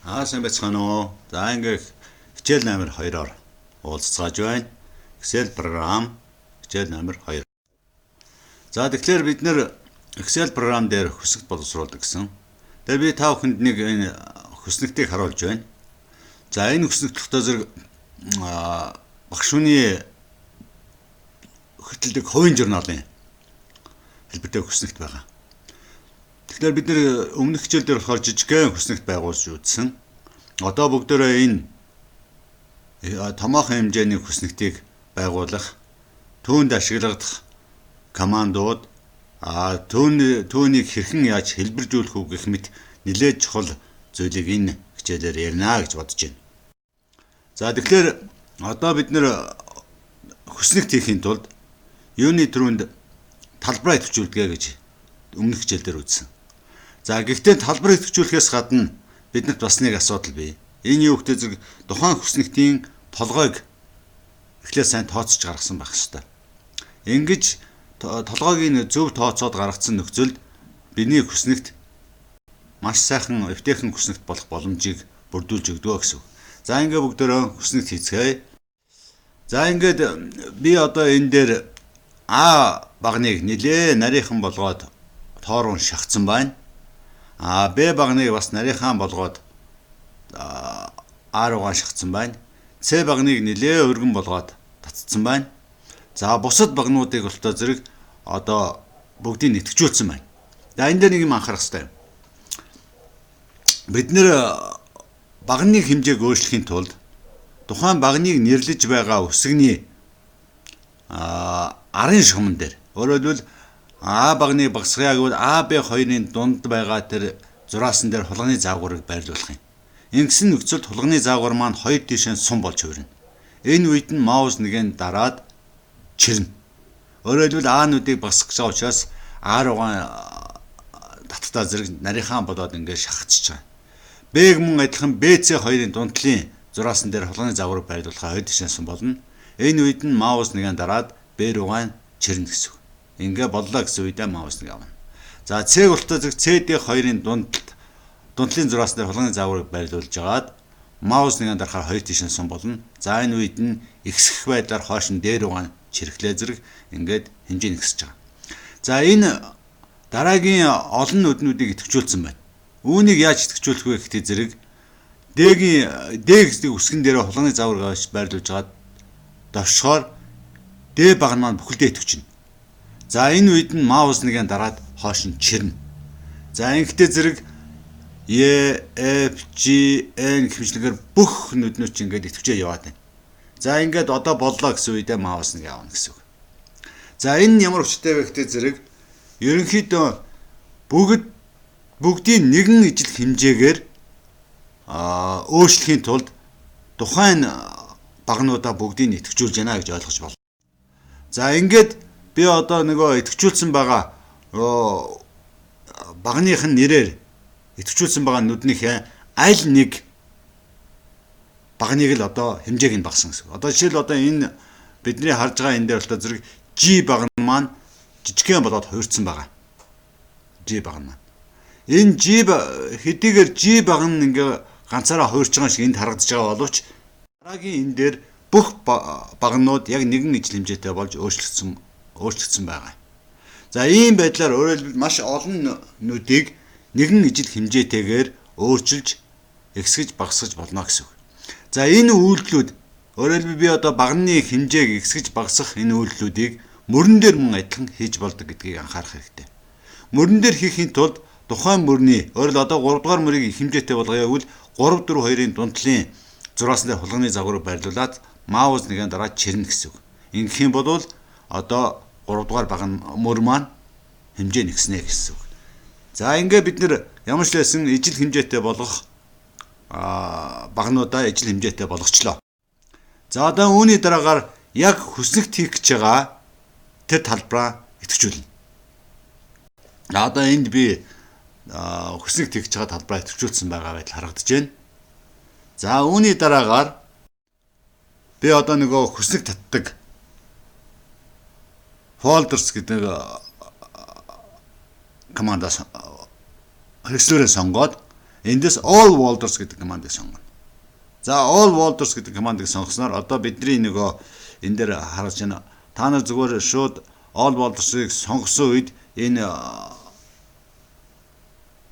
Сайн байцгаана уу. За ингээ хичээл номер 2-оор уулзцааж байна. Excel програм хичээл номер 2. За тэгэхээр бид нэр Excel програм дээр хүсэгт боловсруулдаг гэсэн. Тэгээ би та бүхэнд нэг энэ хүснэгтийг харуулж байна. За энэ хүснэгт дотор зэрэг багш хүний хөтөлдөг хувийн журналын хэлбэртэй хүснэгт байгаа. Тэгэхээр бид нэр өмнөх хичээл дээр болохоор жижигхэн хүснэгт байгуулж үзсэн. Одоо бүгдээрээ энэ томоохон хэмжээний хүснэгтийг байгуулах, түүнд ашиглагдах командууд түүнийг хэрхэн яаж хэлбэржүүлэх үү гэх мэт нэлээд чухал зүйлийг энэ хичээлээр ярина гэж бодож байна. За тэгэхээр одоо бид нэр хүснэгт хийхин тулд юуны түрүүнд талбараа идэвхжүүлдэг гэж өмнөх хичээлээр үзсэн. За гэхдээ талбар идэвхжүүлэхээс гадна биднэрт бас нэг асуудал бий. Энэ юу гэдэг зэрэг тухайн хүснэгтийн толгойг эхлээд сайн тооцож гаргасан байх ёстой. Ингэж толгойг зөв тооцоод гаргацсан нөхцөлд бидний хүснэгт маш сайхан эвтэйхэн хүснэгт болох боломжийг бүрдүүлж өгдөг гэсэн үг. За ингээ бүгдөө хүснэгт хийцгээе. За ингээд би одоо энэ дээр А багныг нилээ нарийнхан болгоод тоорон шахацсан байна. Б багныг бас нарийнхан болгоод А руугаа шахацсан байна. С багныг нилээ өргөн болгоод татцсан байна. За бусад багнуудыг болтоо зэрэг одоо бүгдийг нэтгэжүүлсэн байна. За энэ дээр нэг юм анхаарах хэрэгтэй. Бид нэр багны хэмжээг өөрчлөхийн тулд тухайн багныг нэрлэж байгаа үсэгний арын шугамн дээр өөрөөр хэлбэл А багныг багасгая гэвэл А, Б хоёрын дунд байгаа тэр зураасан дээр хулганы зааварыг байрлуулах юм. Ингэсэн нөхцөлд хулганы заавар маань хоёр тишээ сум болж хувирна. Энэ үед нь маус нэгэн дараад чирнэ. Өөрөөр хэлбэл А-нуудыг багасгах гэж байгаа учраас А руугаа таттаа зэрэг нарийнхан болоод ингээд шахацж байгаа. Б мөн адилхан БЦ хоёрын дундлын зураасан дээр хулганы зааварыг байрлуулахаа хоёр тишээ сум болно. Энэ үед нь маус нэгэн дараад Б руугаа чирнэ гэсэн үг. Ингээ боллоо гэсэн үедээ маус нэг авна. За C гуртаа зэрэг CD хоёрын дундлын зураас дээр хулганы зааварыг байрлуулж агаад маус нэгэн дарахаар хоёр тишээ сум болно. За энэ үед нь ихсэх байдлаар хойш нь дээр угаан чирхлээ зэрэг ингээд хэмжээ нэгсэж байгаа. За энэ дараагийн олон нүднүүдийг идэвхжүүлсэн байна. Үүнийг яаж идэвхжүүлэх вэ гэхтээ зэрэг D гэсэн үсгэн дээр хулганы заавар байрлуулж агаад давшихоор D баг маань бүхэлдээ идэвхжинэ. За энэ үед нь маус нэгэн дараад хойш нь чирнэ. За ингэхдээ зэрэг E, F, G, N хэмжлэгээр бүх нүднүүд чинь ингээд идэвхжээ яваад байна. За ингээд одоо боллоо гэсэн үедээ маус нэг авна гэсэн үг. За энэ нь ямар хүчтэй вэ гэхтээ зэрэг ерөнхийдөө бүгдийн нэгэн ижил хэмжээгээр өөрчлөхийн тулд тухайн багнуудаа бүгдийг идэвхжүүлж яана гэж ойлгож байна. За ингээд би одоо нөгөө идэвхжүүлсэн байгаа багных нь нэрээр идэвхжүүлсэн байгаа нүднийхээ аль нэг багныг л одоо хэмжээг нь багсан гэсэн. Одоо жишээл одоо энэ бидний харж байгаа энэ дээр бол зэрэг G баг маань жижигхэн болоод хувирсан байгаа. G баг маань. Энэ G хэдийгээр G баг нь ингээ ганцаараа хувирч байгаа шиг энд харагдаж байгаа боловч дараагийн энэ дээр бүх багнууд яг нэгэн ижил хэмжээтэй болж өөрчлөгдсөн байгаа. За ийм байдлаар өөрөөр хэлбэл маш олон нүдийг нэгэн ижил хэмжээтэйгээр өөрчилж ихсгэж багасгаж болно гэсэн үг. За энэ үйлдэлүүд өөрөөр хэлбэл би одоо багны хэмжээг ихсгэж багасгах энэ үйлдэлүүдийг мөрөн дээр мөн адилхан хийж болдог гэдгийг анхаарах хэрэгтэй. Мөрөн дээр хийхин тулд тухайн мөрний өөрөөр одоо 3 дугаар мөрийг хэмжээтэй болгоё гэвэл 3 4 2-ын дундлын зураасан дээр хулганы загварыг байрлуулад маус нэгэн дараа чирнэ гэсэн үг. Ингэх юм бол одоо 3 дугаар мөр маань хэмжээ нэгснэ гэсэн үг. За ингээ бид нэр ямар ч байсан ижил хэмжээтэй болгох багнуудаа ижил хэмжээтэй болгочлоо. За одоо үүний дараагаар яг хүснэгт хийх гэж байгаа тэр талбараа идэвхжүүлнэ. Одоо энд би хүснэгт хийх гэж байгаа талбараа идэвхжүүлсэн байгаа байдал харагдаж байна. За үүний дараагаар би одоо нөгөө хүснэг татдаг folders гэдэг командаас хэрэгслүүрээ сонгоод Эндээс all Walters гэдэг командыг сонгоно. За all Walters гэдэг командыг сонгосноор одоо бидний нөгөө энэ дээр харж байна. Та нар зүгээр шууд all Walters-ыг сонгосон үед энэ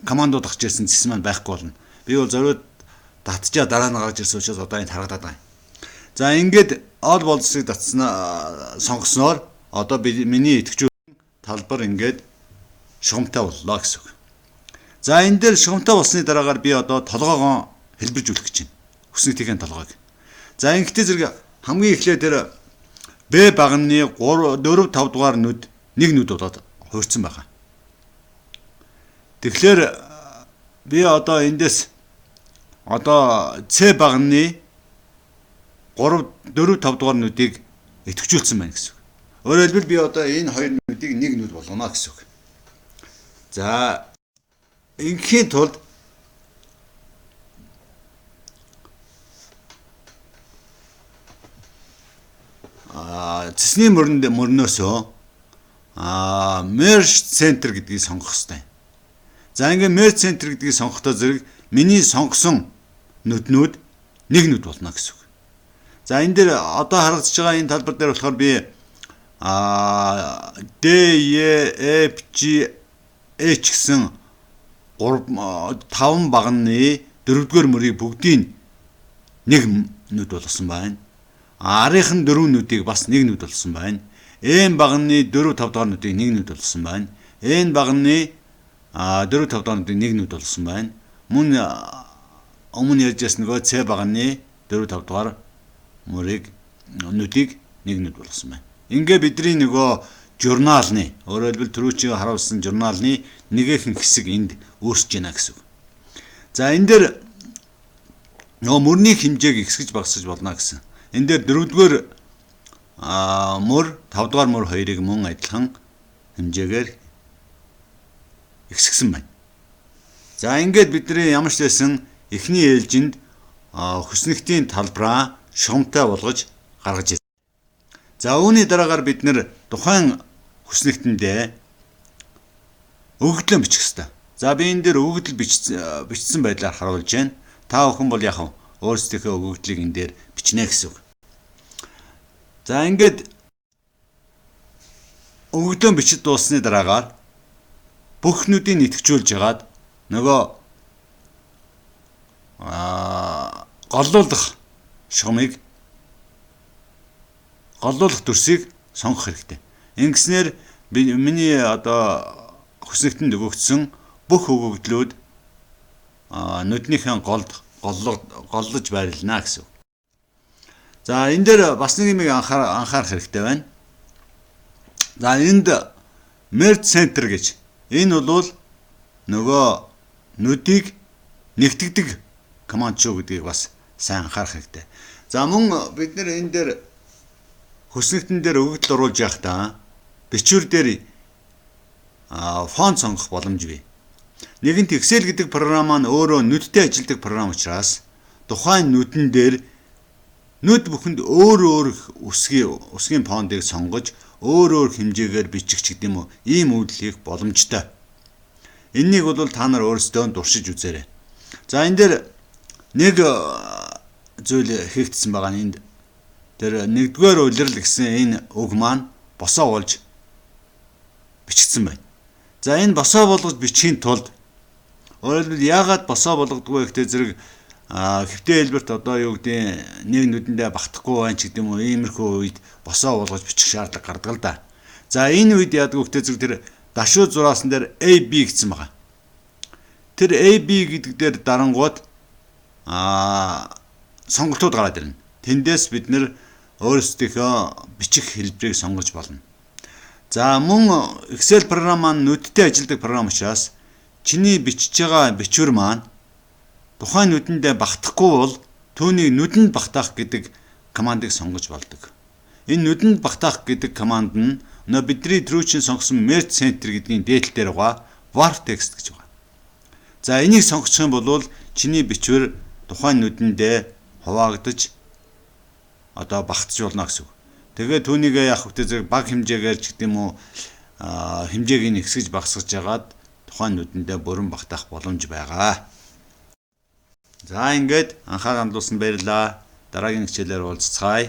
командууд гарч ирсэн зэс маань байхгүй болно. Би бол зориуд татчаа дараа нь гарч ирсэн учраас одоо энд харагдаад байна. За ингээд all Walters-ыг сонгосноор одоо миний итгэж талбар ингээд шугамтай боллоо гэсэн үг. За энэ дээр шугамтай болсны дараагаар би одоо толгоогоо хэлбэржүүлэх гэж байна. Хүснэгтийн толгойг. За ингээд зэрэг хамгийн эхлээд тэр Б багны 4 5 дугаар нүд нэг нүд болоод хуурцсан байгаа. Тэгэхээр би одоо эндээс одоо С багны 3 4 5 дугаар нүдийг идэвхжүүлсэн байна гэсэн үг. Өөрөөр хэлбэл би одоо энэ хоёр нүдийг нэг нүд болгоно гэсэн үг. За инхийн тулд цэсний мөрнөөсөө merge center гэдгийг сонгох хэрэгтэй. За ингээд merge center гэдгийг сонгохдоо зэрэг миний сонгосон нүднүүд нэг нүд болно гэсэн үг. За энэ дээр одоо харагдаж байгаа энэ талбар дээр болохоор би D, E, F, G, H гэсэн 5 багны 4-р мөрийг бүгдийг нэг нүд болгосон байна. Арийнх нь 4 нүдийг бас нэг нүд болсон байна. N багны 4 5 дахь нүдийг нэг нүд болсон байна. N багны 4 5 дахь нүдийг нэг нүд болсон байна. Мөн өмнө ярьжсэн нөгөө C багны 4 5 дахь нүдийг нэг нүд болсон байна. Ингээ бидний нөгөө журналны өөрөөр хэлбэл түрүүчийн харуулсан журналны нэгэн хэсэг энд өөрчж байна гэсэн үг. За энэ дээр нөгөө мөрний хэмжээг ихсгэж багасгаж болно гэсэн. Энэ дээр 4-р мөр 5-р мөр хоёрыг мөн адилхан хэмжээгээр ихсгсэн байна. За ингээд бидний ямар ч байсан эхний ээлжинд хүснэгтийн талбараа шугамтай болгож гаргаж ирсэн. За үүний дараагаар бид нэр тухайн хүснэгтэндээ өгөгдлөө бичих ёстой. За би энэ дээр өгөгдөл бичсэн байдлаар харуулж байна. Та бүхэн бол яг өөрсдийнхөө өгөгдлийг энэ дээр бичнэ гэсэн үг. За ингээд өгөгдлөө бичиж дууссаны дараагаар бүх нүдийг идэвхжүүлж хагаад нөгөө голлуулах шугамыг голлуулах дүрсийг сонгох хэрэгтэй. Ингэснээр миний одоо хүснэгтэнд өгөгдсөн бүх өгөгдлүүд нүднийхэн голлож байрлана гэсэн. За энэ дээр бас нэг юм анхаарах хэрэгтэй байна. За энд merge center гэж энэ бол нөгөө нүдийг нэгтгэдэг команд шүү гэдгийг бас сайн анхаарах хэрэгтэй. За мөн бид нэр энэ дээр хүснэгтэн дээр өгөгдөл оруулж явахдаа бичвэр дээр фонт сонгох боломж бий. Нэгэнт Excel гэдэг програм маань өөрөө нүдтэй ажилладаг програм учраас тухайн нүдэн дээр нүд бүхэнд өөр үсгийн фонтыг сонгож өөр хэмжээгээр бичих ч гэдэг юм уу ийм үйлдэл хийх боломжтой. Энэнийг бол та нар өөрсдөө дуршиж үзээрэй. За энэ дээр нэг зүйл хийгдсэн байгаа нь энд тэр нэгдүгээр улирал гэсэн энэ үг маань босоо болж бичигдсэн байна. За энэ босоо болгож бичихийн тулд өөрөлдөл яагаад босоо болгодгоо гэхдээ зэрэг хэвтэй хэлбэрт одоо юу гэдэг нэг нүдэндээ багтахгүй байна ч гэдэг юм уу иймэрхүү үед босоо болгож бичих шаардлага гардаг л да. За энэ үед яадаг гэхдээ зэрэг тэр дашуу зураасан дээр AB гэсэн байгаа. Тэр AB гэдэг дээр дарангууд сонголтууд гараад ирнэ. Тэндээс бид нэр өөрсдийнхөө бичих хэлбэрийг сонгож болно. За мөн Excel програм маань нүдтэй ажилладаг програм учраас чиний бичиж байгаа бичвэр маань тухайн нүдэндээ багтахгүй бол түүнийг нүдэнд багтаах гэдэг командыг сонгож болдог. Энэ нүдэнд багтаах гэдэг команд нь бидний түрүүчийн сонгосон merge center гэдгийн дээдл дээр байгаа warp text гэж байгаа. За энийг сонгочих юм бол чиний бичвэр тухайн нүдэндээ хуваагдаж одоо багтаж болно гэсэн үг. Тэгээ түүнийг яг хөтэ зэрэг баг хэмжээгээр ч гэдэг юм уу хэмжээг нь ихсгэж багасгаж ягаад тухайн нүдэндээ бүрэн багтаах боломж байгаа. За ингээд анхаарал хандуулсан баярлалаа. Дараагийн хичээлээр уулзцаая.